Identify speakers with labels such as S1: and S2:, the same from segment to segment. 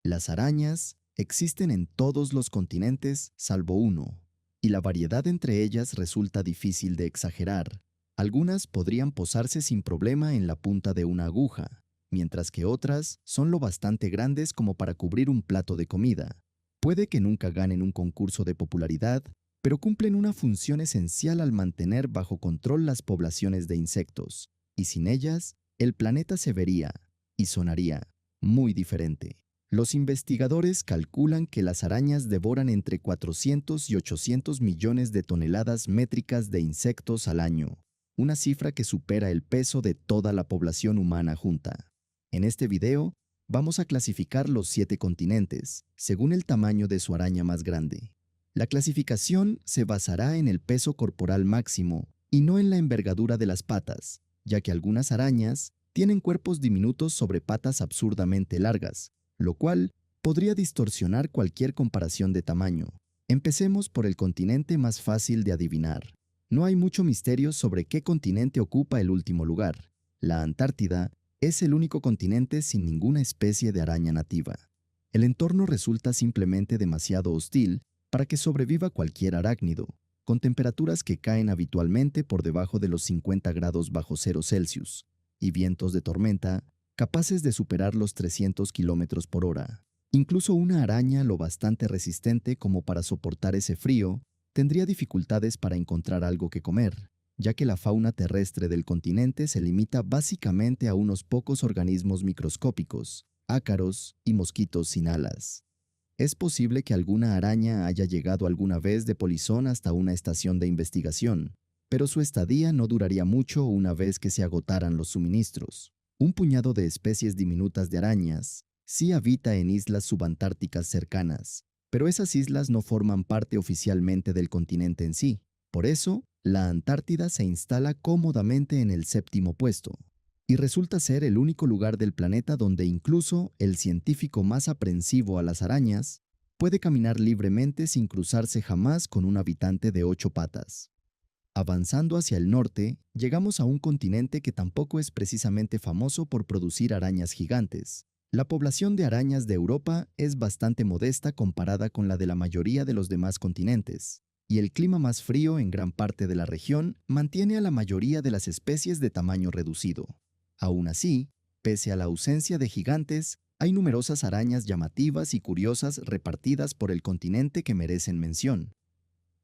S1: Las arañas existen en todos los continentes salvo uno, y la variedad entre ellas resulta difícil de exagerar. Algunas podrían posarse sin problema en la punta de una aguja, mientras que otras son lo bastante grandes como para cubrir un plato de comida. Puede que nunca ganen un concurso de popularidad, pero cumplen una función esencial al mantener bajo control las poblaciones de insectos, y sin ellas, el planeta se vería, y sonaría, muy diferente. Los investigadores calculan que las arañas devoran entre 400 y 800 millones de toneladas métricas de insectos al año, una cifra que supera el peso de toda la población humana junta. En este video, vamos a clasificar los 7 continentes, según el tamaño de su araña más grande. La clasificación se basará en el peso corporal máximo y no en la envergadura de las patas, ya que algunas arañas tienen cuerpos diminutos sobre patas absurdamente largas, lo cual podría distorsionar cualquier comparación de tamaño. Empecemos por el continente más fácil de adivinar. No hay mucho misterio sobre qué continente ocupa el último lugar. La Antártida es el único continente sin ninguna especie de araña nativa. El entorno resulta simplemente demasiado hostil para que sobreviva cualquier arácnido, con temperaturas que caen habitualmente por debajo de los 50 grados bajo cero Celsius, y vientos de tormenta capaces de superar los 300 kilómetros por hora. Incluso una araña lo bastante resistente como para soportar ese frío tendría dificultades para encontrar algo que comer, ya que la fauna terrestre del continente se limita básicamente a unos pocos organismos microscópicos, ácaros y mosquitos sin alas. Es posible que alguna araña haya llegado alguna vez de polizón hasta una estación de investigación, pero su estadía no duraría mucho una vez que se agotaran los suministros. Un puñado de especies diminutas de arañas sí habita en islas subantárticas cercanas, pero esas islas no forman parte oficialmente del continente en sí. Por eso, la Antártida se instala cómodamente en el 7º puesto, y resulta ser el único lugar del planeta donde incluso el científico más aprensivo a las arañas puede caminar libremente sin cruzarse jamás con un habitante de 8 patas. Avanzando hacia el norte, llegamos a un continente que tampoco es precisamente famoso por producir arañas gigantes. La población de arañas de Europa es bastante modesta comparada con la de la mayoría de los demás continentes, y el clima más frío en gran parte de la región mantiene a la mayoría de las especies de tamaño reducido. Aún así, pese a la ausencia de gigantes, hay numerosas arañas llamativas y curiosas repartidas por el continente que merecen mención.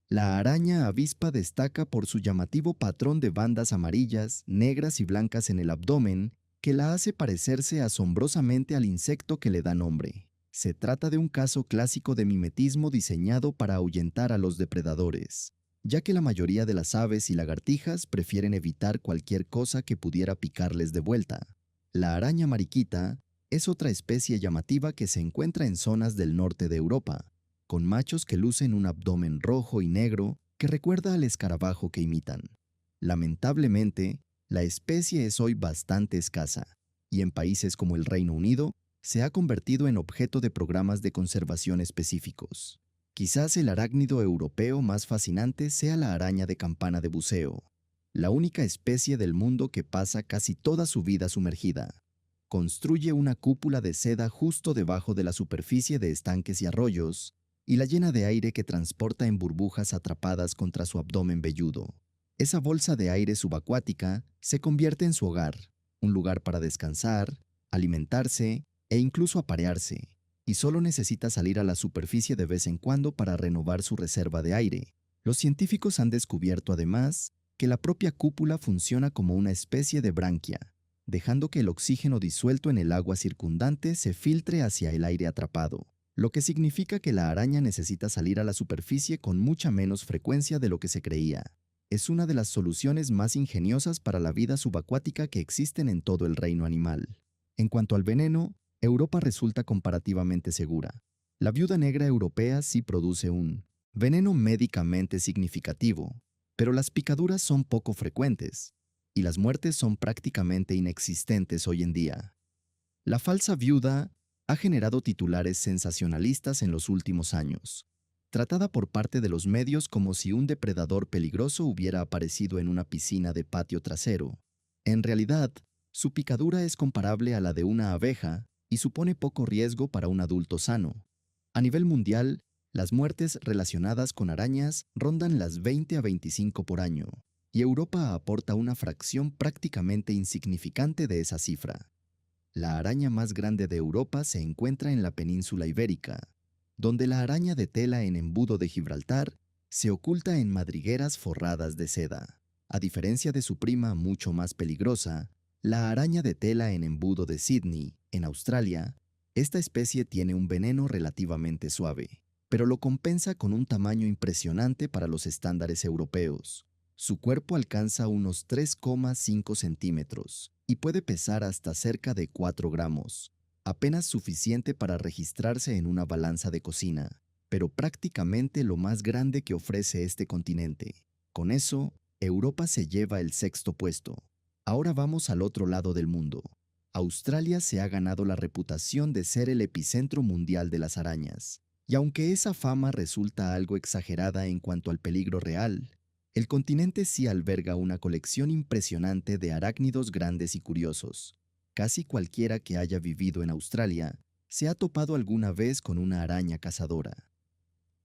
S1: La araña avispa destaca por su llamativo patrón de bandas amarillas, negras y blancas en el abdomen, que la hace parecerse asombrosamente al insecto que le da nombre. Se trata de un caso clásico de mimetismo diseñado para ahuyentar a los depredadores, ya que la mayoría de las aves y lagartijas prefieren evitar cualquier cosa que pudiera picarles de vuelta. La araña mariquita es otra especie llamativa que se encuentra en zonas del norte de Europa, con machos que lucen un abdomen rojo y negro que recuerda al escarabajo que imitan. Lamentablemente, la especie es hoy bastante escasa, y en países como el Reino Unido se ha convertido en objeto de programas de conservación específicos. Quizás el arácnido europeo más fascinante sea la araña de campana de buceo, la única especie del mundo que pasa casi toda su vida sumergida. Construye una cúpula de seda justo debajo de la superficie de estanques y arroyos, y la llena de aire que transporta en burbujas atrapadas contra su abdomen velludo. Esa bolsa de aire subacuática se convierte en su hogar, un lugar para descansar, alimentarse e incluso aparearse, y solo necesita salir a la superficie de vez en cuando para renovar su reserva de aire. Los científicos han descubierto además que la propia cúpula funciona como una especie de branquia, dejando que el oxígeno disuelto en el agua circundante se filtre hacia el aire atrapado, lo que significa que la araña necesita salir a la superficie con mucha menos frecuencia de lo que se creía. Es una de las soluciones más ingeniosas para la vida subacuática que existen en todo el reino animal. En cuanto al veneno, Europa resulta comparativamente segura. La viuda negra europea sí produce un veneno médicamente significativo, pero las picaduras son poco frecuentes, y las muertes son prácticamente inexistentes hoy en día. La falsa viuda ha generado titulares sensacionalistas en los últimos años, tratada por parte de los medios como si un depredador peligroso hubiera aparecido en una piscina de patio trasero. En realidad, su picadura es comparable a la de una abeja y supone poco riesgo para un adulto sano. A nivel mundial, las muertes relacionadas con arañas rondan las 20 a 25 por año, y Europa aporta una fracción prácticamente insignificante de esa cifra. La araña más grande de Europa se encuentra en la península ibérica, donde la araña de tela en embudo de Gibraltar se oculta en madrigueras forradas de seda. A diferencia de su prima mucho más peligrosa, la araña de tela en embudo de Sydney, en Australia, esta especie tiene un veneno relativamente suave, pero lo compensa con un tamaño impresionante para los estándares europeos. Su cuerpo alcanza unos 3,5 centímetros y puede pesar hasta cerca de 4 gramos, apenas suficiente para registrarse en una balanza de cocina, pero prácticamente lo más grande que ofrece este continente. Con eso, Europa se lleva el sexto puesto. Ahora vamos al otro lado del mundo. Australia se ha ganado la reputación de ser el epicentro mundial de las arañas, y aunque esa fama resulta algo exagerada en cuanto al peligro real, el continente sí alberga una colección impresionante de arácnidos grandes y curiosos. Casi cualquiera que haya vivido en Australia se ha topado alguna vez con una araña cazadora.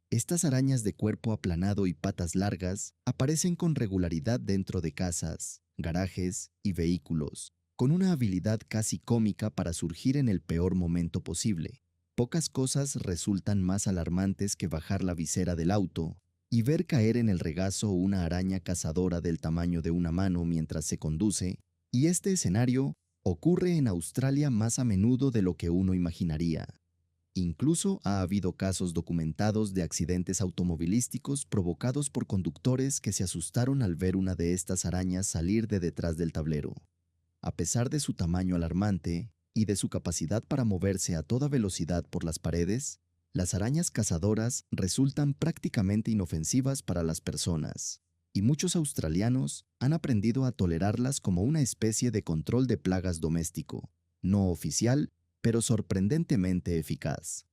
S1: Estas arañas de cuerpo aplanado y patas largas aparecen con regularidad dentro de casas, garajes y vehículos, con una habilidad casi cómica para surgir en el peor momento posible. Pocas cosas resultan más alarmantes que bajar la visera del auto y ver caer en el regazo una araña cazadora del tamaño de una mano mientras se conduce, y este escenario ocurre en Australia más a menudo de lo que uno imaginaría. Incluso ha habido casos documentados de accidentes automovilísticos provocados por conductores que se asustaron al ver una de estas arañas salir de detrás del tablero. A pesar de su tamaño alarmante y de su capacidad para moverse a toda velocidad por las paredes, las arañas cazadoras resultan prácticamente inofensivas para las personas, y muchos australianos han aprendido a tolerarlas como una especie de control de plagas doméstico, no oficial, pero sorprendentemente eficaz.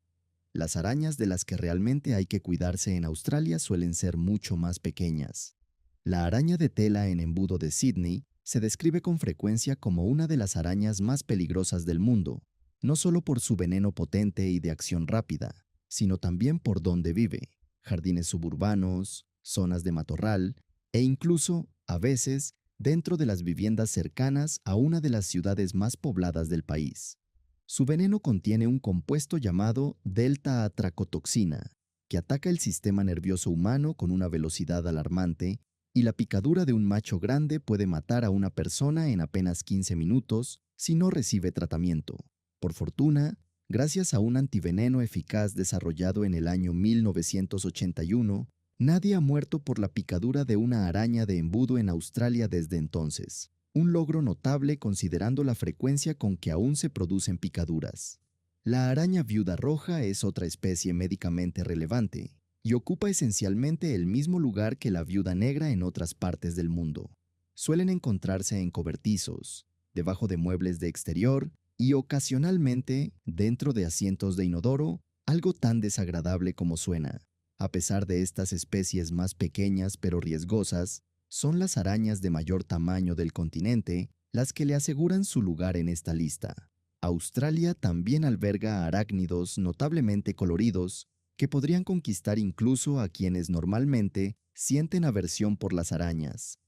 S1: Las arañas de las que realmente hay que cuidarse en Australia suelen ser mucho más pequeñas. La araña de tela en embudo de Sydney se describe con frecuencia como una de las arañas más peligrosas del mundo, no solo por su veneno potente y de acción rápida, sino también por dónde vive: jardines suburbanos, zonas de matorral e incluso, a veces, dentro de las viviendas cercanas a una de las ciudades más pobladas del país. Su veneno contiene un compuesto llamado delta-atracotoxina, que ataca el sistema nervioso humano con una velocidad alarmante, y la picadura de un macho grande puede matar a una persona en apenas 15 minutos si no recibe tratamiento. Por fortuna, gracias a un antiveneno eficaz desarrollado en el año 1981, nadie ha muerto por la picadura de una araña de embudo en Australia desde entonces. Un logro notable considerando la frecuencia con que aún se producen picaduras. La araña viuda roja es otra especie médicamente relevante y ocupa esencialmente el mismo lugar que la viuda negra en otras partes del mundo. Suelen encontrarse en cobertizos, debajo de muebles de exterior y ocasionalmente dentro de asientos de inodoro, algo tan desagradable como suena. A pesar de estas especies más pequeñas pero riesgosas, son las arañas de mayor tamaño del continente las que le aseguran su lugar en esta lista. Australia también alberga arácnidos notablemente coloridos que podrían conquistar incluso a quienes normalmente sienten aversión por las arañas.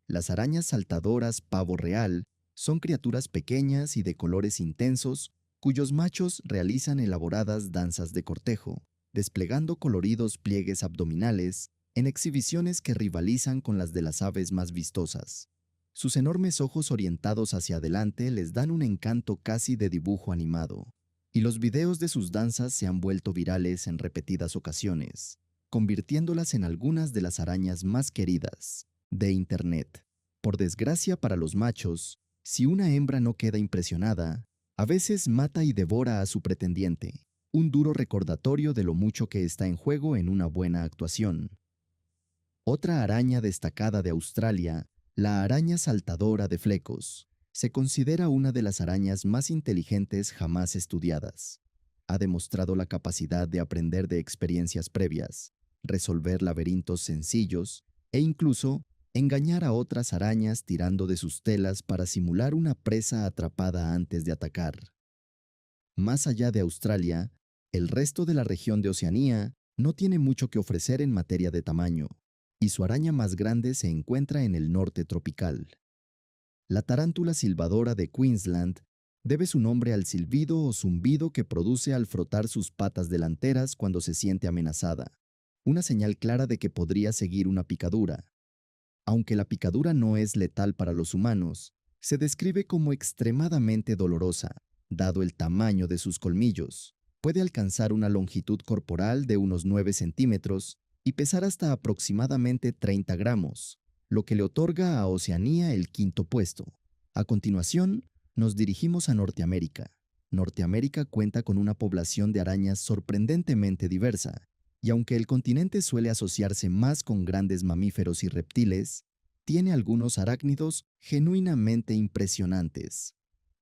S1: Las arañas saltadoras pavo real son criaturas pequeñas y de colores intensos cuyos machos realizan elaboradas danzas de cortejo, desplegando coloridos pliegues abdominales en exhibiciones que rivalizan con las de las aves más vistosas. Sus enormes ojos orientados hacia adelante les dan un encanto casi de dibujo animado, y los videos de sus danzas se han vuelto virales en repetidas ocasiones, convirtiéndolas en algunas de las arañas más queridas de Internet. Por desgracia para los machos, si una hembra no queda impresionada, a veces mata y devora a su pretendiente, un duro recordatorio de lo mucho que está en juego en una buena actuación. Otra araña destacada de Australia, la araña saltadora de flecos, se considera una de las arañas más inteligentes jamás estudiadas. Ha demostrado la capacidad de aprender de experiencias previas, resolver laberintos sencillos e incluso engañar a otras arañas tirando de sus telas para simular una presa atrapada antes de atacar. Más allá de Australia, el resto de la región de Oceanía no tiene mucho que ofrecer en materia de tamaño, y su araña más grande se encuentra en el norte tropical. La tarántula silbadora de Queensland debe su nombre al silbido o zumbido que produce al frotar sus patas delanteras cuando se siente amenazada, una señal clara de que podría seguir una picadura. Aunque la picadura no es letal para los humanos, se describe como extremadamente dolorosa, dado el tamaño de sus colmillos. Puede alcanzar una longitud corporal de unos 9 centímetros y pesar hasta aproximadamente 30 gramos, lo que le otorga a Oceanía el quinto puesto. A continuación, nos dirigimos a Norteamérica. Norteamérica cuenta con una población de arañas sorprendentemente diversa, y aunque el continente suele asociarse más con grandes mamíferos y reptiles, tiene algunos arácnidos genuinamente impresionantes.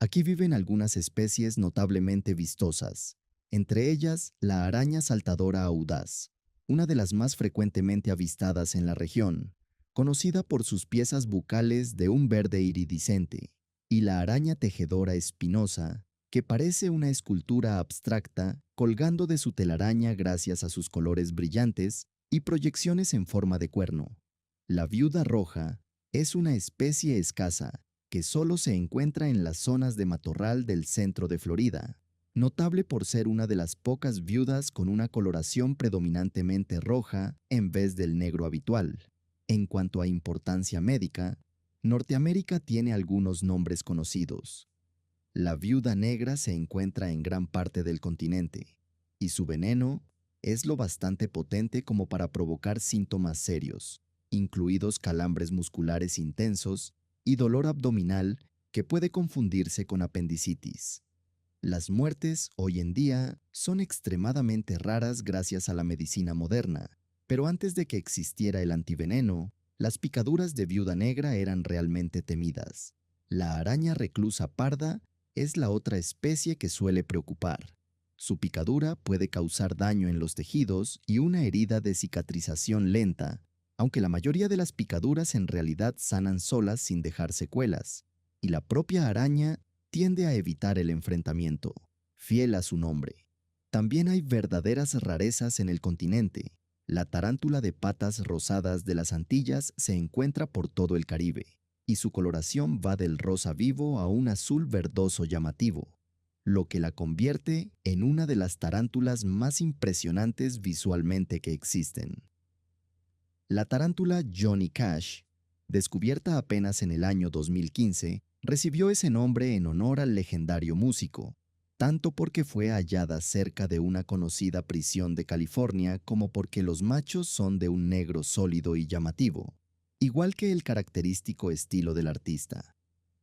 S1: Aquí viven algunas especies notablemente vistosas, entre ellas la araña saltadora audaz, una de las más frecuentemente avistadas en la región, conocida por sus piezas bucales de un verde iridiscente, y la araña tejedora espinosa, que parece una escultura abstracta colgando de su telaraña gracias a sus colores brillantes y proyecciones en forma de cuerno. La viuda roja es una especie escasa que solo se encuentra en las zonas de matorral del centro de Florida, notable por ser una de las pocas viudas con una coloración predominantemente roja en vez del negro habitual. En cuanto a importancia médica, Norteamérica tiene algunos nombres conocidos. La viuda negra se encuentra en gran parte del continente, y su veneno es lo bastante potente como para provocar síntomas serios, incluidos calambres musculares intensos y dolor abdominal que puede confundirse con apendicitis. Las muertes hoy en día son extremadamente raras gracias a la medicina moderna, pero antes de que existiera el antiveneno, las picaduras de viuda negra eran realmente temidas. La araña reclusa parda es la otra especie que suele preocupar. Su picadura puede causar daño en los tejidos y una herida de cicatrización lenta, aunque la mayoría de las picaduras en realidad sanan solas sin dejar secuelas, y la propia araña tiende a evitar el enfrentamiento, fiel a su nombre. También hay verdaderas rarezas en el continente. La tarántula de patas rosadas de las Antillas se encuentra por todo el Caribe, y su coloración va del rosa vivo a un azul verdoso llamativo, lo que la convierte en una de las tarántulas más impresionantes visualmente que existen. La tarántula Johnny Cash, descubierta apenas en el año 2015, recibió ese nombre en honor al legendario músico, tanto porque fue hallada cerca de una conocida prisión de California como porque los machos son de un negro sólido y llamativo, igual que el característico estilo del artista.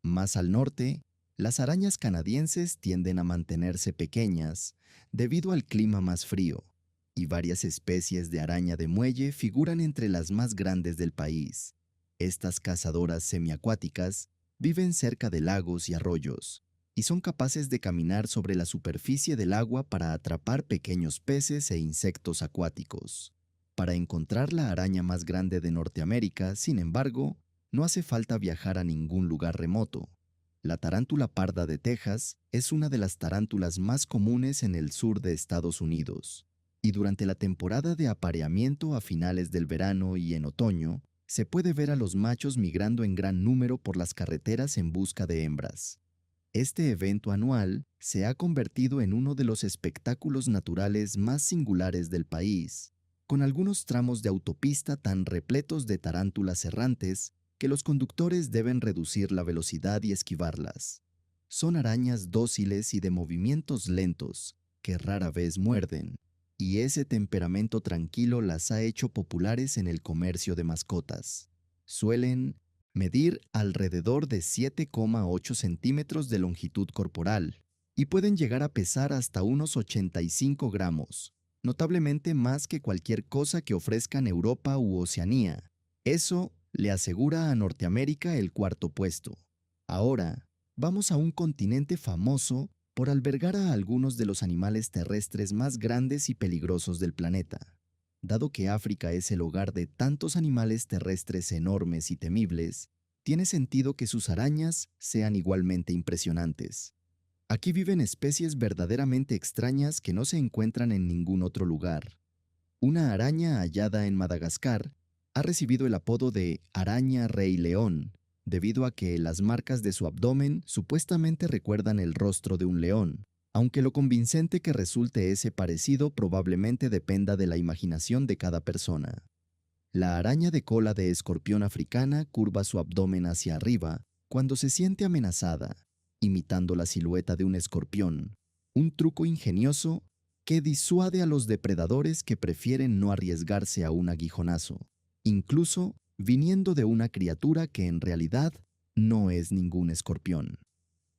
S1: Más al norte, las arañas canadienses tienden a mantenerse pequeñas debido al clima más frío, y varias especies de araña de muelle figuran entre las más grandes del país. Estas cazadoras semiacuáticas viven cerca de lagos y arroyos, y son capaces de caminar sobre la superficie del agua para atrapar pequeños peces e insectos acuáticos. Para encontrar la araña más grande de Norteamérica, sin embargo, no hace falta viajar a ningún lugar remoto. La tarántula parda de Texas es una de las tarántulas más comunes en el sur de Estados Unidos, y durante la temporada de apareamiento a finales del verano y en otoño, se puede ver a los machos migrando en gran número por las carreteras en busca de hembras. Este evento anual se ha convertido en uno de los espectáculos naturales más singulares del país, con algunos tramos de autopista tan repletos de tarántulas errantes que los conductores deben reducir la velocidad y esquivarlas. Son arañas dóciles y de movimientos lentos, que rara vez muerden, y ese temperamento tranquilo las ha hecho populares en el comercio de mascotas. Suelen medir alrededor de 7,8 centímetros de longitud corporal y pueden llegar a pesar hasta unos 85 gramos, notablemente más que cualquier cosa que ofrezcan Europa u Oceanía. Eso le asegura a Norteamérica el cuarto puesto. Ahora, vamos a un continente famoso por albergar a algunos de los animales terrestres más grandes y peligrosos del planeta. Dado que África es el hogar de tantos animales terrestres enormes y temibles, tiene sentido que sus arañas sean igualmente impresionantes. Aquí viven especies verdaderamente extrañas que no se encuentran en ningún otro lugar. Una araña hallada en Madagascar ha recibido el apodo de araña rey león, debido a que las marcas de su abdomen supuestamente recuerdan el rostro de un león, aunque lo convincente que resulte ese parecido probablemente dependa de la imaginación de cada persona. La araña de cola de escorpión africana curva su abdomen hacia arriba cuando se siente amenazada, imitando la silueta de un escorpión, un truco ingenioso que disuade a los depredadores que prefieren no arriesgarse a un aguijonazo, incluso viniendo de una criatura que en realidad no es ningún escorpión.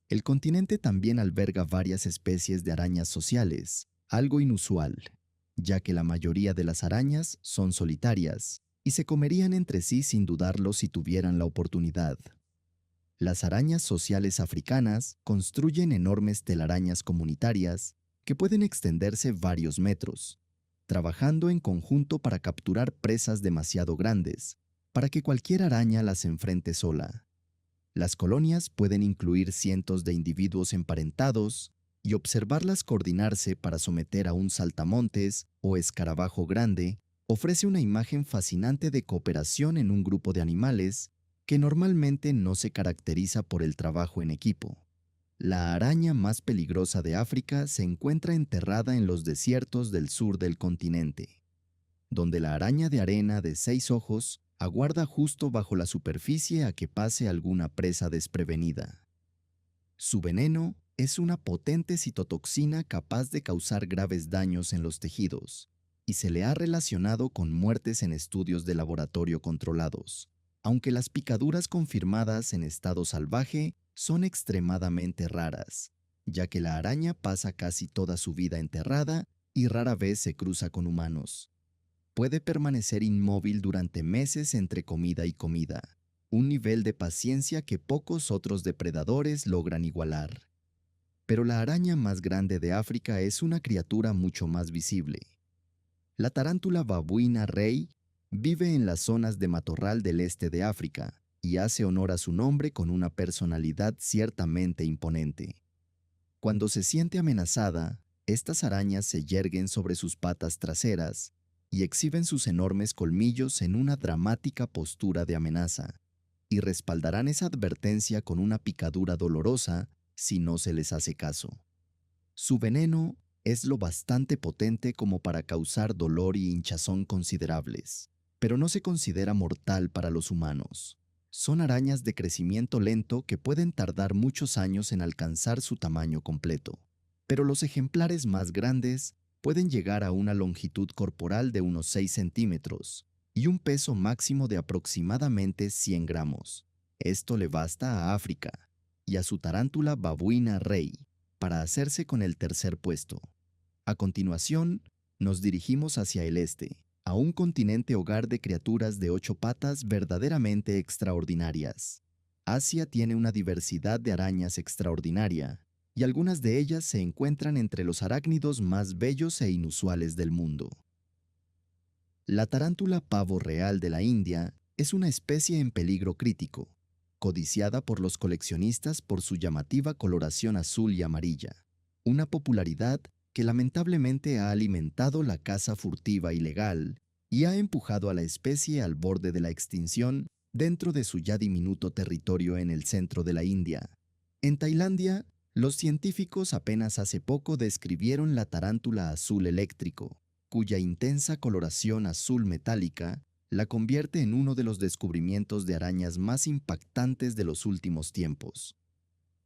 S1: El continente también alberga varias especies de arañas sociales, algo inusual, ya que la mayoría de las arañas son solitarias y se comerían entre sí sin dudarlo si tuvieran la oportunidad. Las arañas sociales africanas construyen enormes telarañas comunitarias que pueden extenderse varios metros, trabajando en conjunto para capturar presas demasiado grandes, para que cualquier araña las enfrente sola. Las colonias pueden incluir cientos de individuos emparentados y observarlas coordinarse para someter a un saltamontes o escarabajo grande ofrece una imagen fascinante de cooperación en un grupo de animales que normalmente no se caracteriza por el trabajo en equipo. La araña más peligrosa de África se encuentra enterrada en los desiertos del sur del continente, donde la araña de arena de 6 ojos aguarda justo bajo la superficie a que pase alguna presa desprevenida. Su veneno es una potente citotoxina capaz de causar graves daños en los tejidos, y se le ha relacionado con muertes en estudios de laboratorio controlados, aunque las picaduras confirmadas en estado salvaje son extremadamente raras, ya que la araña pasa casi toda su vida enterrada y rara vez se cruza con humanos. Puede permanecer inmóvil durante meses entre comida y comida, un nivel de paciencia que pocos otros depredadores logran igualar. Pero la araña más grande de África es una criatura mucho más visible. La tarántula babuina rey vive en las zonas de matorral del este de África y hace honor a su nombre con una personalidad ciertamente imponente. Cuando se siente amenazada, estas arañas se yerguen sobre sus patas traseras y exhiben sus enormes colmillos en una dramática postura de amenaza, y respaldarán esa advertencia con una picadura dolorosa si no se les hace caso. Su veneno es lo bastante potente como para causar dolor y hinchazón considerables, pero no se considera mortal para los humanos. Son arañas de crecimiento lento que pueden tardar muchos años en alcanzar su tamaño completo, pero los ejemplares más grandes pueden llegar a una longitud corporal de unos 6 centímetros y un peso máximo de aproximadamente 100 gramos. Esto le basta a África y a su tarántula babuina rey para hacerse con el tercer puesto. A continuación, nos dirigimos hacia el este, a un continente hogar de criaturas de 8 patas verdaderamente extraordinarias. Asia tiene una diversidad de arañas extraordinaria, y algunas de ellas se encuentran entre los arácnidos más bellos e inusuales del mundo. La tarántula pavo real de la India es una especie en peligro crítico, codiciada por los coleccionistas por su llamativa coloración azul y amarilla, una popularidad que lamentablemente ha alimentado la caza furtiva ilegal y ha empujado a la especie al borde de la extinción dentro de su ya diminuto territorio en el centro de la India. En Tailandia, los científicos apenas hace poco describieron la tarántula azul eléctrico, cuya intensa coloración azul metálica la convierte en uno de los descubrimientos de arañas más impactantes de los últimos tiempos.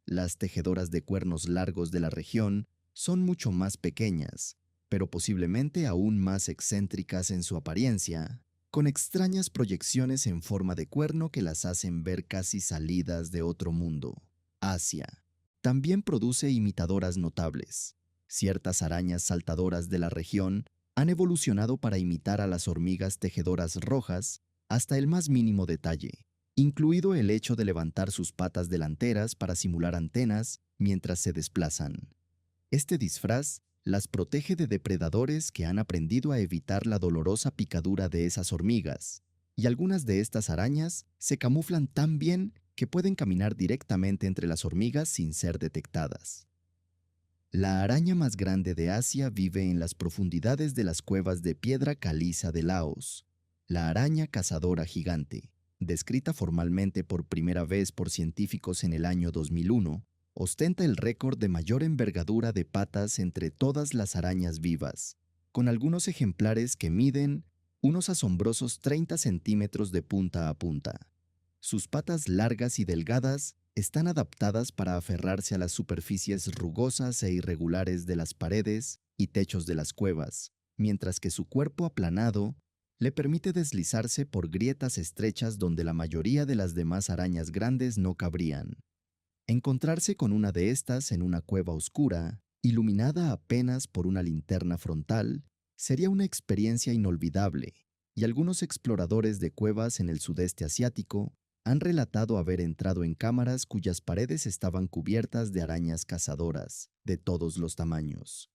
S1: Las tejedoras de cuernos largos de la región son mucho más pequeñas, pero posiblemente aún más excéntricas en su apariencia, con extrañas proyecciones en forma de cuerno que las hacen ver casi salidas de otro mundo. Asia también produce imitadoras notables. Ciertas arañas saltadoras de la región han evolucionado para imitar a las hormigas tejedoras rojas hasta el más mínimo detalle, incluido el hecho de levantar sus patas delanteras para simular antenas mientras se desplazan. Este disfraz las protege de depredadores que han aprendido a evitar la dolorosa picadura de esas hormigas, y algunas de estas arañas se camuflan tan bien que pueden caminar directamente entre las hormigas sin ser detectadas. La araña más grande de Asia vive en las profundidades de las cuevas de piedra caliza de Laos. La araña cazadora gigante, descrita formalmente por primera vez por científicos en el año 2001, ostenta el récord de mayor envergadura de patas entre todas las arañas vivas, con algunos ejemplares que miden unos asombrosos 30 centímetros de punta a punta. Sus patas largas y delgadas están adaptadas para aferrarse a las superficies rugosas e irregulares de las paredes y techos de las cuevas, mientras que su cuerpo aplanado le permite deslizarse por grietas estrechas donde la mayoría de las demás arañas grandes no cabrían. Encontrarse con una de estas en una cueva oscura, iluminada apenas por una linterna frontal, sería una experiencia inolvidable, y algunos exploradores de cuevas en el sudeste asiático han relatado haber entrado en cámaras cuyas paredes estaban cubiertas de arañas cazadoras, de todos los tamaños.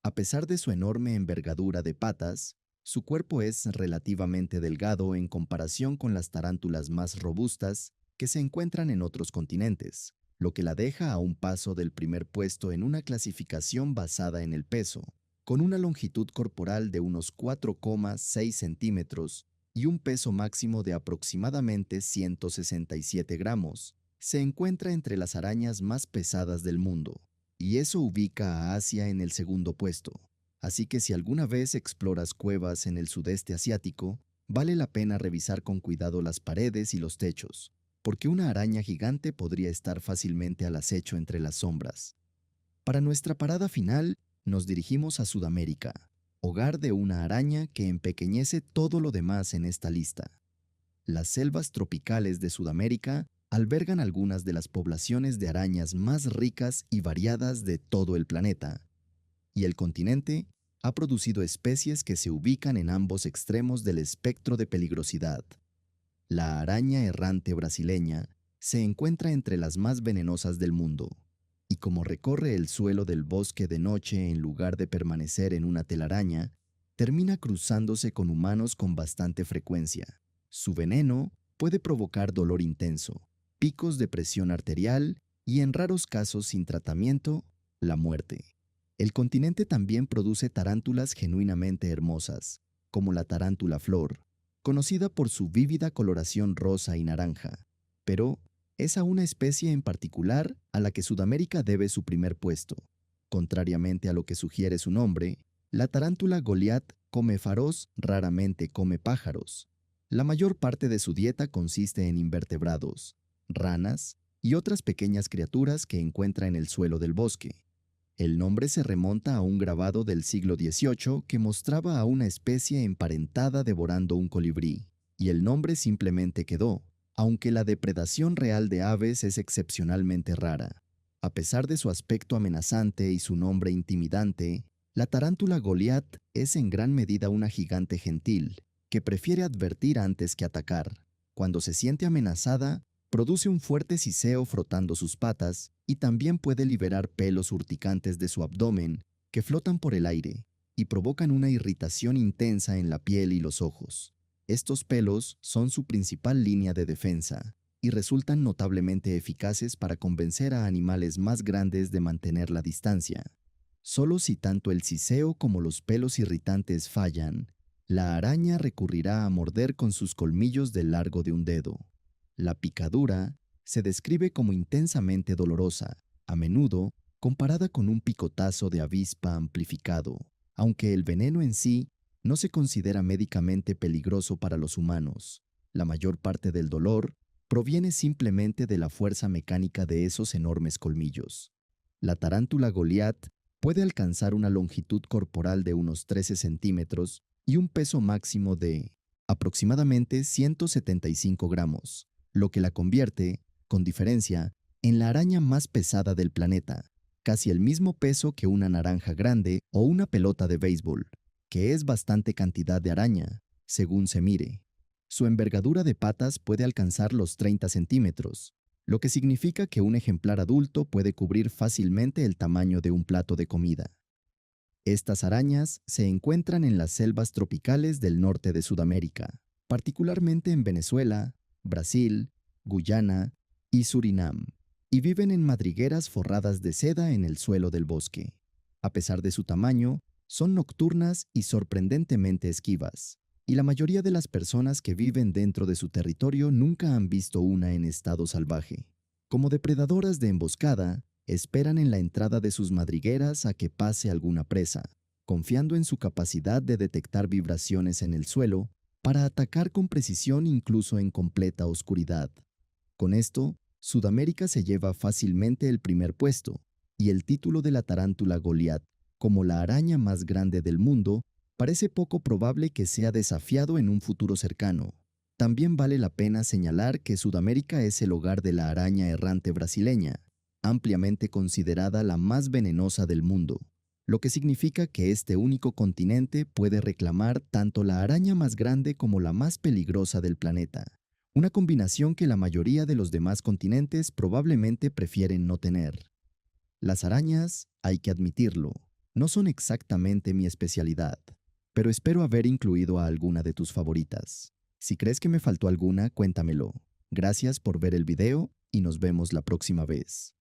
S1: A pesar de su enorme envergadura de patas, su cuerpo es relativamente delgado en comparación con las tarántulas más robustas que se encuentran en otros continentes, lo que la deja a un paso del primer puesto en una clasificación basada en el peso, con una longitud corporal de unos 4,6 centímetros y un peso máximo de aproximadamente 167 gramos. Se encuentra entre las arañas más pesadas del mundo, y eso ubica a Asia en el segundo puesto. Así que si alguna vez exploras cuevas en el sudeste asiático, vale la pena revisar con cuidado las paredes y los techos, porque una araña gigante podría estar fácilmente al acecho entre las sombras. Para nuestra parada final, nos dirigimos a Sudamérica, hogar de una araña que empequeñece todo lo demás en esta lista. Las selvas tropicales de Sudamérica albergan algunas de las poblaciones de arañas más ricas y variadas de todo el planeta, y el continente ha producido especies que se ubican en ambos extremos del espectro de peligrosidad. La araña errante brasileña se encuentra entre las más venenosas del mundo, y como recorre el suelo del bosque de noche en lugar de permanecer en una telaraña, termina cruzándose con humanos con bastante frecuencia. Su veneno puede provocar dolor intenso, picos de presión arterial y, en raros casos sin tratamiento, la muerte. El continente también produce tarántulas genuinamente hermosas, como la tarántula flor, conocida por su vívida coloración rosa y naranja, pero es a una especie en particular a la que Sudamérica debe su primer puesto. Contrariamente a lo que sugiere su nombre, la tarántula Goliat come raramente come pájaros. La mayor parte de su dieta consiste en invertebrados, ranas y otras pequeñas criaturas que encuentra en el suelo del bosque. El nombre se remonta a un grabado del siglo XVIII que mostraba a una especie emparentada devorando un colibrí, y el nombre simplemente quedó, aunque la depredación real de aves es excepcionalmente rara. A pesar de su aspecto amenazante y su nombre intimidante, la tarántula Goliat es en gran medida una gigante gentil, que prefiere advertir antes que atacar. Cuando se siente amenazada, produce un fuerte siseo frotando sus patas y también puede liberar pelos urticantes de su abdomen que flotan por el aire y provocan una irritación intensa en la piel y los ojos. Estos pelos son su principal línea de defensa y resultan notablemente eficaces para convencer a animales más grandes de mantener la distancia. Solo si tanto el siseo como los pelos irritantes fallan, la araña recurrirá a morder con sus colmillos del largo de un dedo. La picadura se describe como intensamente dolorosa, a menudo comparada con un picotazo de avispa amplificado, aunque el veneno en sí no se considera médicamente peligroso para los humanos. La mayor parte del dolor proviene simplemente de la fuerza mecánica de esos enormes colmillos. La tarántula Goliat puede alcanzar una longitud corporal de unos 13 centímetros y un peso máximo de aproximadamente 175 gramos, lo que la convierte, con diferencia, en la araña más pesada del planeta, casi el mismo peso que una naranja grande o una pelota de béisbol, que es bastante cantidad de araña, según se mire. Su envergadura de patas puede alcanzar los 30 centímetros, lo que significa que un ejemplar adulto puede cubrir fácilmente el tamaño de un plato de comida. Estas arañas se encuentran en las selvas tropicales del norte de Sudamérica, particularmente en Venezuela, Brasil, Guyana y Surinam, y viven en madrigueras forradas de seda en el suelo del bosque. A pesar de su tamaño, son nocturnas y sorprendentemente esquivas, y la mayoría de las personas que viven dentro de su territorio nunca han visto una en estado salvaje. Como depredadoras de emboscada, esperan en la entrada de sus madrigueras a que pase alguna presa, confiando en su capacidad de detectar vibraciones en el suelo para atacar con precisión incluso en completa oscuridad. Con esto, Sudamérica se lleva fácilmente el primer puesto, y el título de la tarántula Goliat, como la araña más grande del mundo, parece poco probable que sea desafiado en un futuro cercano. También vale la pena señalar que Sudamérica es el hogar de la araña errante brasileña, ampliamente considerada la más venenosa del mundo, lo que significa que este único continente puede reclamar tanto la araña más grande como la más peligrosa del planeta, una combinación que la mayoría de los demás continentes probablemente prefieren no tener. Las arañas, hay que admitirlo, no son exactamente mi especialidad, pero espero haber incluido a alguna de tus favoritas. Si crees que me faltó alguna, cuéntamelo. Gracias por ver el video y nos vemos la próxima vez.